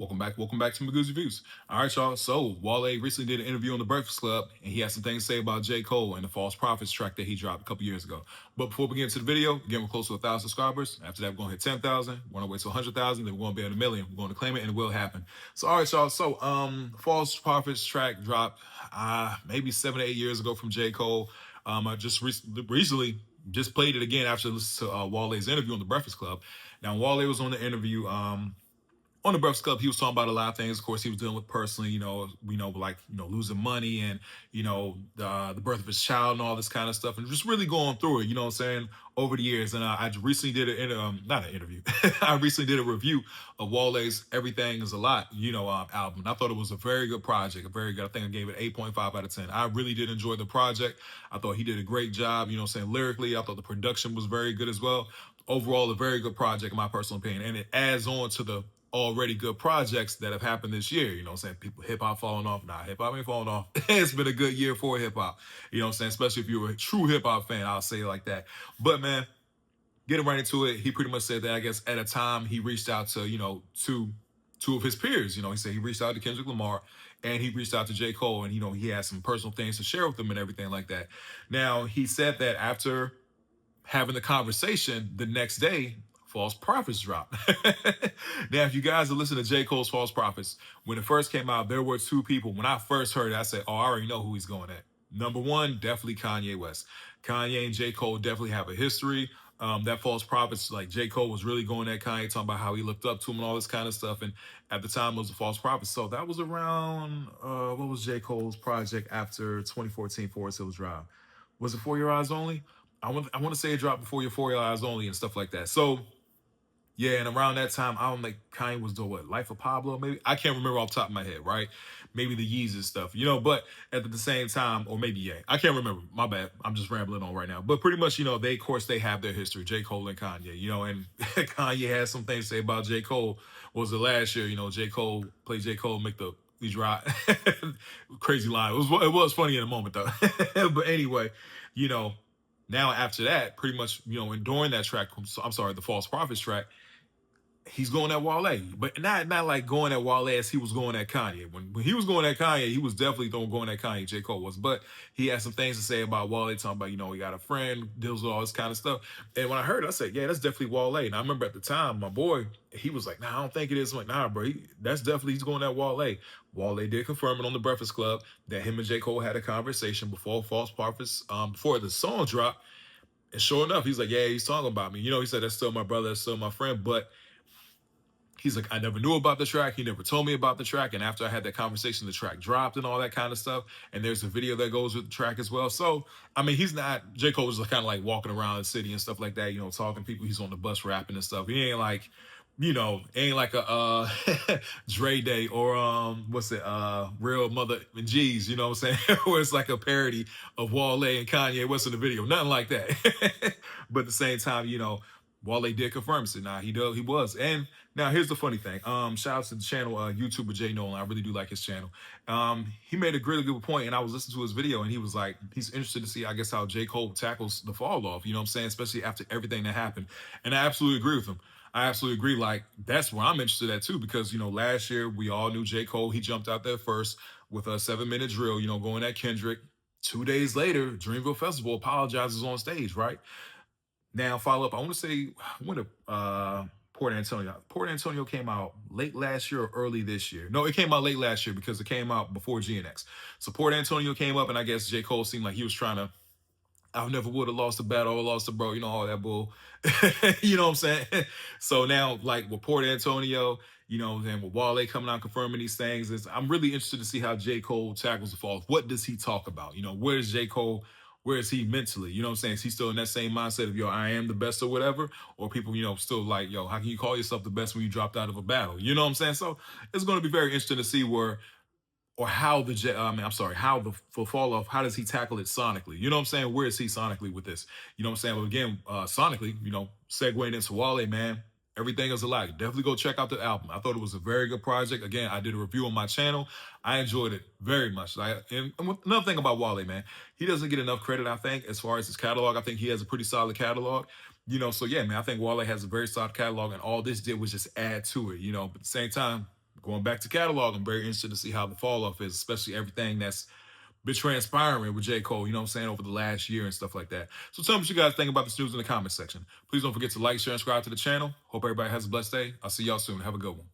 Welcome back to Magoo's Reviews. All right, y'all. So Wale recently did an interview on the Breakfast Club, and he had some things to say about J. Cole and the False Prophets track that he dropped a couple years ago. But before we get into the video, again, we're close to 1,000 subscribers. After that, we're gonna hit 10,000. We're on our way to 100,000. Then we're gonna be at a million. We're going to claim it, and it will happen. So, all right, y'all. So, False Prophets track dropped maybe 7 to 8 years ago from J. Cole. I just recently just played it again after listening to Wale's interview on the Breakfast Club. Now, Wale was on the interview. On the Breakfast Club, he was talking about a lot of things. Of course, he was dealing with personally, losing money and, the birth of his child and all this kind of stuff, and just really going through it, you know what I'm saying, over the years. And I recently did not an interview. I recently did a review of Wale's Everything Is a Lot, album. And I thought it was a very good project, I think I gave it 8.5 out of 10. I really did enjoy the project. I thought he did a great job, lyrically. I thought the production was very good as well. Overall, a very good project, in my personal opinion. And it adds on to the already good projects that have happened this year. You know what I'm saying? People, hip hop falling off. Nah, hip hop ain't falling off. It's been a good year for hip hop. You know what I'm saying? Especially if you're a true hip hop fan, I'll say it like that. But man, getting right into it, he pretty much said that, I guess, at a time he reached out to, two of his peers. He said he reached out to Kendrick Lamar and he reached out to J. Cole, and, he had some personal things to share with them and everything like that. Now, he said that after having the conversation, the next day, False Prophets dropped. Now, if you guys are listening to J. Cole's False Prophets, when it first came out, there were two people. When I first heard it, I said, oh, I already know who he's going at. Number one, definitely Kanye West. Kanye and J. Cole definitely have a history. That False Prophets, like J. Cole was really going at Kanye, talking about how he looked up to him and all this kind of stuff. And at the time, it was a False Prophets. So that was around, what was J. Cole's project after 2014 Forest Hills Drive? Was it For Your Eyes Only? I want to say it dropped before For Your Eyes Only and stuff like that. So yeah, and around that time, I don't think Kanye was doing what, Life of Pablo, maybe? I can't remember off the top of my head, right? Maybe the Yeezus stuff, but at the same time, or maybe, yeah, I can't remember. My bad. I'm just rambling on right now. But pretty much, of course, they have their history, J. Cole and Kanye, and Kanye has some things to say about J. Cole. What was it last year? J. Cole, make the we drop. Crazy line. It was funny in the moment, though. But anyway, now after that, pretty much, and during that track, I'm sorry, the False Prophets track, he's going at Wale, but not like going at Wale as he was going at Kanye. When he was going at Kanye, he was definitely going at Kanye. J. Cole was, but he had some things to say about Wale, talking about, he got a friend, deals with all this kind of stuff. And when I heard it, I said, yeah, that's definitely Wale. And I remember at the time, my boy, he was like, nah, I don't think it is. I'm like, nah, bro, that's definitely, he's going at Wale. Wale did confirm it on the Breakfast Club that him and J. Cole had a conversation before False Prophets, before the song dropped. And sure enough, he's like, yeah, he's talking about me. He said, that's still my brother, that's still my friend. But he's like, I never knew about the track. He never told me about the track. And after I had that conversation, the track dropped and all that kind of stuff. And there's a video that goes with the track as well. So, he's not, J. Cole was kind of like walking around the city and stuff like that, talking to people. He's on the bus rapping and stuff. He ain't like, ain't like a Dre Day or Real Mother and G's, you know what I'm saying? Where it's like a parody of Wale and Kanye West in the video. Nothing like that. But at the same time, Wale did confirm, said, nah, he was. And now here's the funny thing. Shout out to the channel, YouTuber Jay Nolan. I really do like his channel. He made a really good point, and I was listening to his video, and he was like, he's interested to see, I guess, how J. Cole tackles the fall off, you know what I'm saying? Especially after everything that happened. And I absolutely agree with him. I absolutely agree. Like, that's where I'm interested at too, because, last year we all knew J. Cole. He jumped out there first with a 7-minute drill, going at Kendrick. 2 days later, Dreamville Festival apologizes on stage, right? Now, follow up, I want to say, when Port Antonio. Port Antonio came out late last year or early this year. No, it came out late last year because it came out before GNX. So Port Antonio came up, and I guess J. Cole seemed like he was trying to, I never would have lost the battle or lost the bro, all that bull. You know what I'm saying? So now, like with Port Antonio, then with Wale coming out confirming these things, I'm really interested to see how J. Cole tackles the fall. What does he talk about? Where's J. Cole? Where is he mentally? You know what I'm saying? Is he still in that same mindset of, I am the best or whatever? Or people, still like, how can you call yourself the best when you dropped out of a battle? You know what I'm saying? So it's going to be very interesting to see how the fall off, how does he tackle it sonically? You know what I'm saying? Where is he sonically with this? You know what I'm saying? But again, sonically, segueing into Wale, man, Everything Is a Lie. Definitely go check out the album. I thought it was a very good project. Again, I did a review on my channel. I enjoyed it very much. And another thing about Wale, man, he doesn't get enough credit, I think, as far as his catalog. I think he has a pretty solid catalog. So yeah, man, I think Wale has a very solid catalog, and all this did was just add to it, but at the same time, going back to catalog, I'm very interested to see how the fall off is, especially everything that's been transpiring with J. Cole, you know what I'm saying, over the last year and stuff like that. So tell me what you guys think about this news in the comment section. Please don't forget to like, share, and subscribe to the channel. Hope everybody has a blessed day. I'll see y'all soon. Have a good one.